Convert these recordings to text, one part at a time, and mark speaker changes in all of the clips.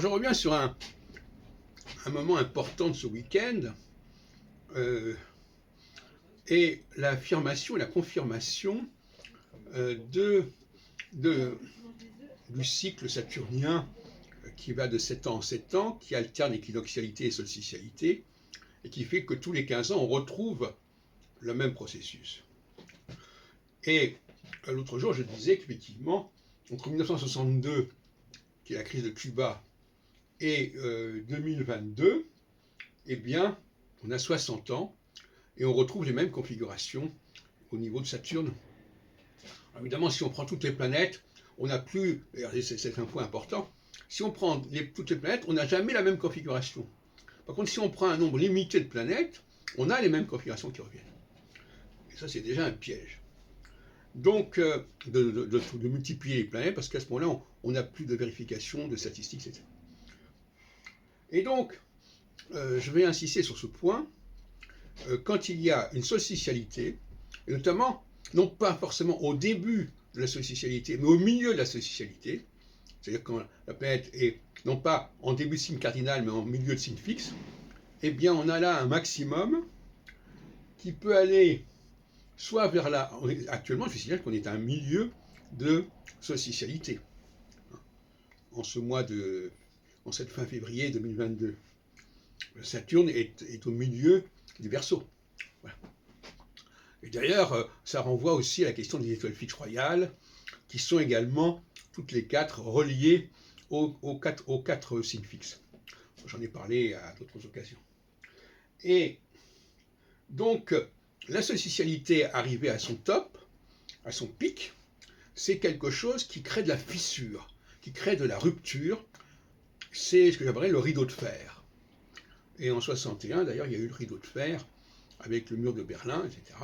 Speaker 1: Je reviens sur un moment important de ce week-end, et l'affirmation et la confirmation du cycle saturnien qui va de 7 ans en 7 ans, qui alterne équinoxialité et solsticialité, et qui fait que tous les 15 ans, on retrouve le même processus. Et l'autre jour, je disais qu'effectivement, entre 1962, qui est la crise de Cuba, et 2022, eh bien, on a 60 ans, et on retrouve les mêmes configurations au niveau de Saturne. Alors évidemment, si on prend toutes les planètes, on n'a plus, et c'est un point important, si on prend toutes les planètes, on n'a jamais la même configuration. Par contre, si on prend un nombre limité de planètes, on a les mêmes configurations qui reviennent. Et ça, c'est déjà un piège. Donc, de multiplier les planètes, parce qu'à ce moment-là, on n'a plus de vérification, de statistiques, etc. Et donc, je vais insister sur ce point, quand il y a une solsticialité, et notamment, non pas forcément au début de la solsticialité, mais au milieu de la solsticialité, c'est-à-dire quand la planète est non pas en début de signe cardinal, mais en milieu de signe fixe, eh bien on a là un maximum qui peut aller soit vers la... Actuellement, je signale qu'on est à un milieu de solsticialité, en cette fin février 2022. Saturne est au milieu du Verseau. Voilà. Et d'ailleurs, ça renvoie aussi à la question des étoiles fixes royales, qui sont également toutes les 4 reliées aux 4 signes fixes. J'en ai parlé à d'autres occasions. Et donc, la solsticialité arrivée à son top, à son pic, c'est quelque chose qui crée de la fissure, qui crée de la rupture. C'est ce que j'appellerais le rideau de fer. Et en 61, d'ailleurs, il y a eu le rideau de fer avec le mur de Berlin, etc.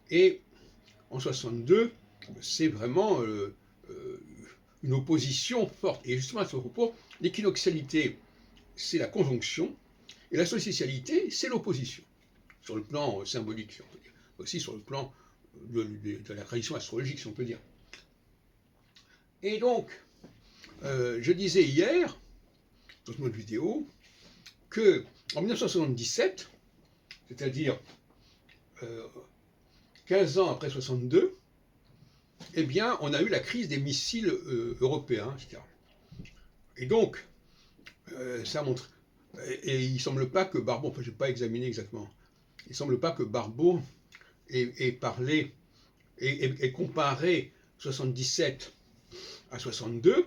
Speaker 1: Et en 62, c'est vraiment une opposition forte. Et justement, à ce propos, l'équinoxialité, c'est la conjonction, et la solsticialité, c'est l'opposition, sur le plan symbolique, si on peut dire, aussi sur le plan de la tradition astrologique, si on peut dire. Et donc, je disais hier, dans une autre vidéo, qu'en 1977, c'est-à-dire 15 ans après 62, eh bien, on a eu la crise des missiles européens, etc. Et donc, ça montre... Et il ne semble pas que Barbeau, enfin je n'ai pas examiné exactement, il ne semble pas que Barbeau ait parlé, ait comparé 77 à 62,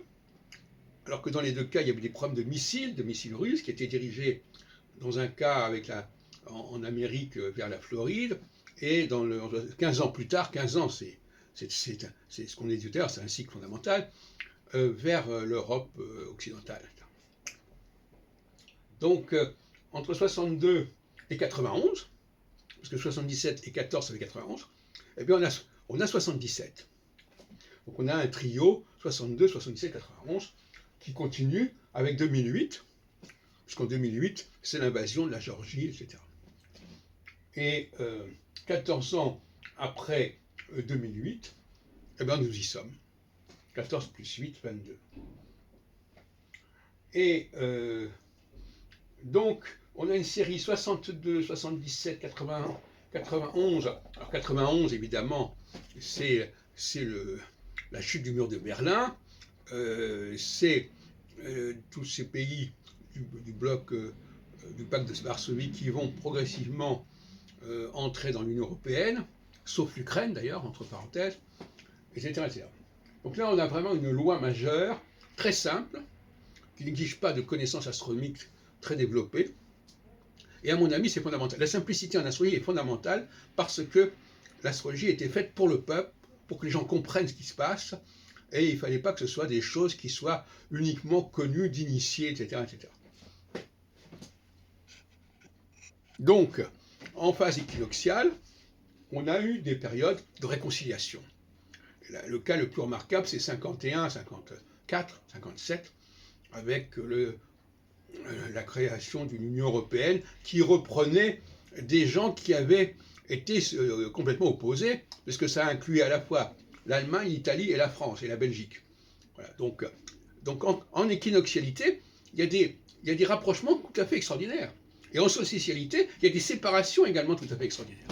Speaker 1: alors que dans les 2 cas, il y avait des problèmes de missiles russes, qui étaient dirigés dans un cas en Amérique vers la Floride, et 15 ans plus tard, 15 ans, c'est ce qu'on a dit tout à l'heure, c'est un cycle fondamental, vers l'Europe occidentale. Donc, entre 62 et 91, parce que 77 et 14, ça fait 91, eh bien on a 77. Donc on a un trio 62, 77, 91 qui continue avec 2008, puisqu'en 2008, c'est l'invasion de la Géorgie, etc. Et 14 ans après 2008, eh bien nous y sommes. 14 plus 8, 22. Et donc, on a une série 62, 77, 80, 91. Alors 91, évidemment, c'est la chute du mur de Berlin, c'est tous ces pays du bloc, du pacte de Varsovie qui vont progressivement entrer dans l'Union européenne, sauf l'Ukraine d'ailleurs, entre parenthèses, etc., etc. Donc là, on a vraiment une loi majeure, très simple, qui n'exige pas de connaissances astronomiques très développées. Et à mon avis, c'est fondamental. La simplicité en astrologie est fondamentale parce que l'astrologie a été faite pour le peuple, pour que les gens comprennent ce qui se passe, et il ne fallait pas que ce soit des choses qui soient uniquement connues d'initiés, etc., etc. Donc, en phase équinoxiale, on a eu des périodes de réconciliation. Le cas le plus remarquable, c'est 51, 54, 57, avec la création d'une Union européenne qui reprenait des gens qui avaient été complètement opposés, parce que ça incluait à la fois l'Allemagne, l'Italie et la France et la Belgique. Voilà, donc en équinoxialité, il y a des rapprochements tout à fait extraordinaires. Et en solstitialité, il y a des séparations également tout à fait extraordinaires.